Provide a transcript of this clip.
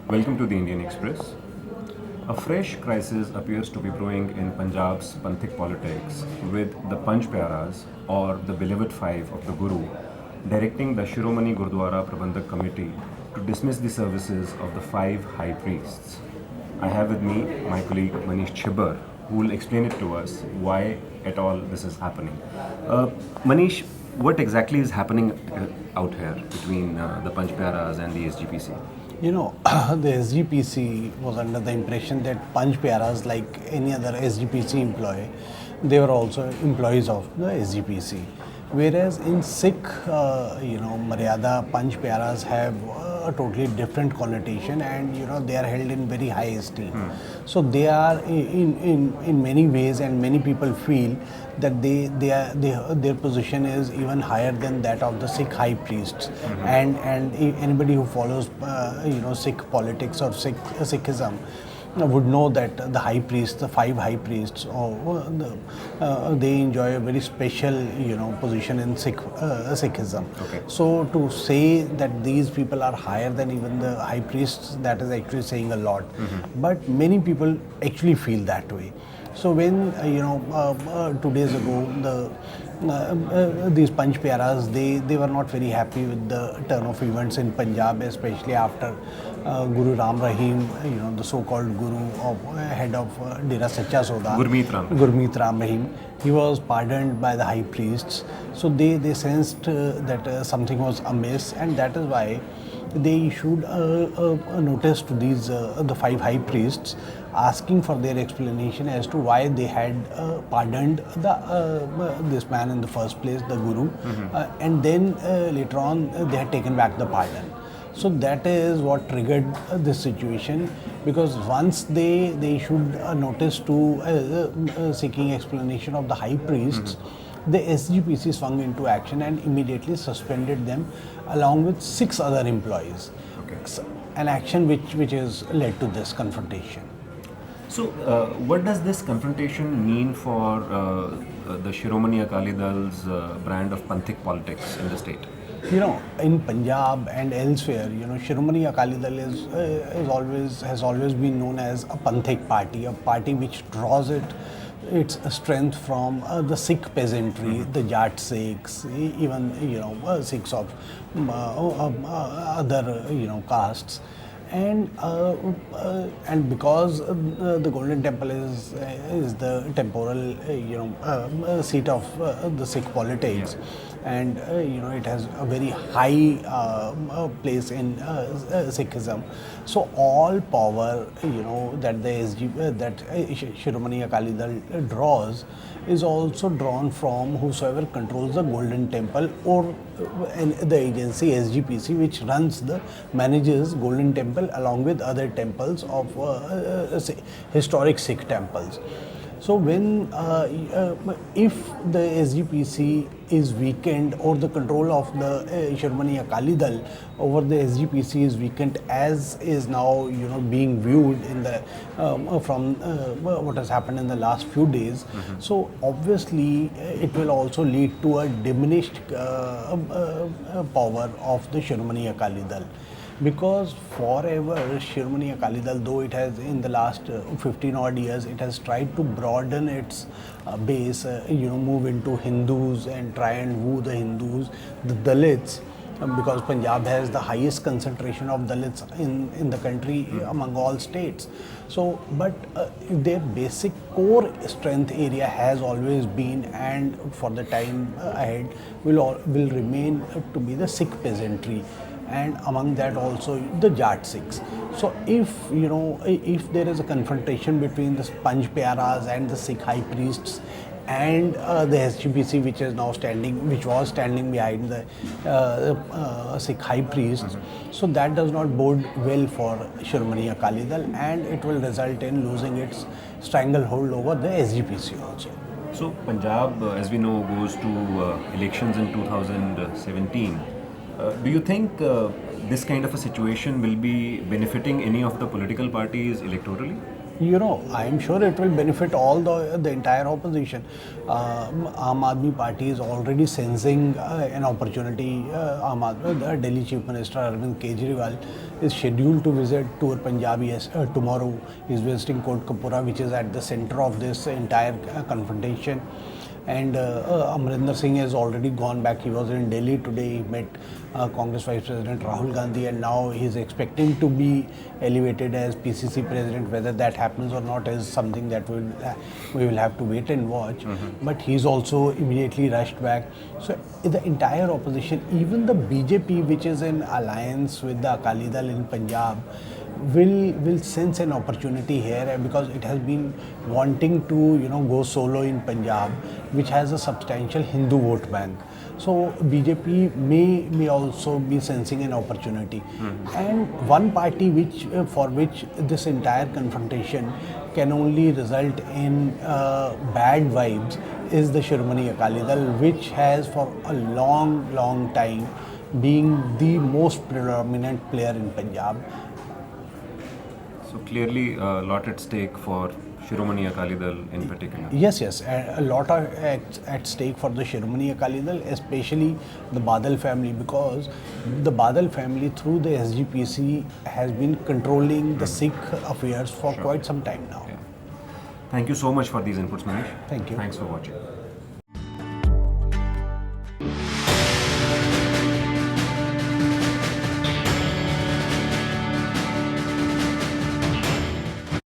Welcome to the Indian Express. A fresh crisis appears to be brewing in Punjab's Panthic politics with the Panj Pyaras, or the beloved five of the Guru, directing the Shiromani Gurdwara Prabandhak Committee to dismiss the services of the five high priests. I have with me my colleague Manish Chibber, who will explain it to us why at all this is happening. Manish, what exactly is happening out here between the Panj Pyaras and the SGPC? The SGPC was under the impression that Panj Pyaras, like any other SGPC employee, they were also employees of the SGPC. Whereas in Sikh, Maryada, Panj Pyaras have a totally different connotation, and they are held in very high esteem. So they are in many ways, and many people feel that their position is even higher than that of the Sikh high priests. And anybody who follows Sikh politics or Sikhism would know that the high priests, the five high priests, they enjoy a very special position in Sikhism. Okay. So to say that these people are higher than even the high priests, that is actually saying a lot. But many people actually feel that way. So when 2 days ago these Panj Pyaras, they were not very happy with the turn of events in Punjab, especially after Guru Ram Rahim, the so-called Guru of head of Dera Sacha Soda, Gurmeet Ram Rahim, he was pardoned by the high priests. So they sensed that something was amiss, and that is why they issued a notice to these the five high priests, asking for their explanation as to why they had pardoned this man in the first place, the Guru, and then later on they had taken back the pardon. So that is what triggered this situation, because once they issued a notice to seeking explanation of the high priests, the SGPC swung into action and immediately suspended them along with 6 other employees. Okay. An action which has led to this confrontation. So, what does this confrontation mean for the Shiromani Akali Dal's brand of Panthic politics in the state? In Punjab and elsewhere, Shiromani Akali Dal has always been known as a Panthic party, a party which draws its strength from the Sikh peasantry, the Jat Sikhs, even Sikhs of other castes. And because the Golden Temple is the temporal seat of the Sikh politics, and it has a very high place in Sikhism. So all power that Shiromani Akali Dal draws is also drawn from whosoever controls the Golden Temple, or the agency SGPC, which manages Golden Temple along with other temples of historic Sikh temples. So when if the SGPC is weakened, or the control of the Shiromani Akali Dal over the SGPC is weakened, as is now being viewed in the from what has happened in the last few days. So obviously it will also lead to a diminished power of the Shiromani Akali Dal. Because forever Shiromani Akali Dal, though it has in the last 15 odd years, it has tried to broaden its base, move into Hindus and try and woo the Hindus, the Dalits, because Punjab has the highest concentration of Dalits in the country among all states. So, but their basic core strength area has always been, and for the time ahead will remain to be the Sikh peasantry, and among that also the Jat Sikhs. So if there is a confrontation between the Panj Pyaras and the Sikh high priests and the SGPC, which was standing behind the Sikh high priests, so that does not bode well for Shiromani Akali Dal, and it will result in losing its stranglehold over the SGPC also. So, Punjab, as we know, goes to elections in 2017. Do you think this kind of a situation will be benefiting any of the political parties electorally? You know, I am sure it will benefit all the entire opposition. Aam Aadmi Party is already sensing an opportunity. The Delhi Chief Minister Arvind Kejriwal is scheduled to visit tour Punjab tomorrow. He is visiting Kotkapura, which is at the center of this entire confrontation. And Amrinder Singh has already gone back. He was in Delhi today. He met Congress Vice President Rahul Gandhi, and now he is expecting to be elevated as PCC President. Whether that happens or not is something that we will have to wait and watch. But he's also immediately rushed back. So the entire opposition, even the BJP, which is in alliance with the Akali Dal in Punjab, will sense an opportunity here, because it has been wanting to go solo in Punjab, which has a substantial Hindu vote bank. So BJP may also be sensing an opportunity. And one party for which this entire confrontation can only result in bad vibes is the Shiromani Akali Dal, which has for a long time being the most predominant player in Punjab. So clearly a lot at stake for Shiromani Akali Dal in particular. Yes, a lot are at stake for the Shiromani Akali Dal, especially the Badal family, because the Badal family through the SGPC has been controlling the Sikh affairs for quite some time now. Yeah. Thank you so much for these inputs, Manish. Thank you. Thanks for watching.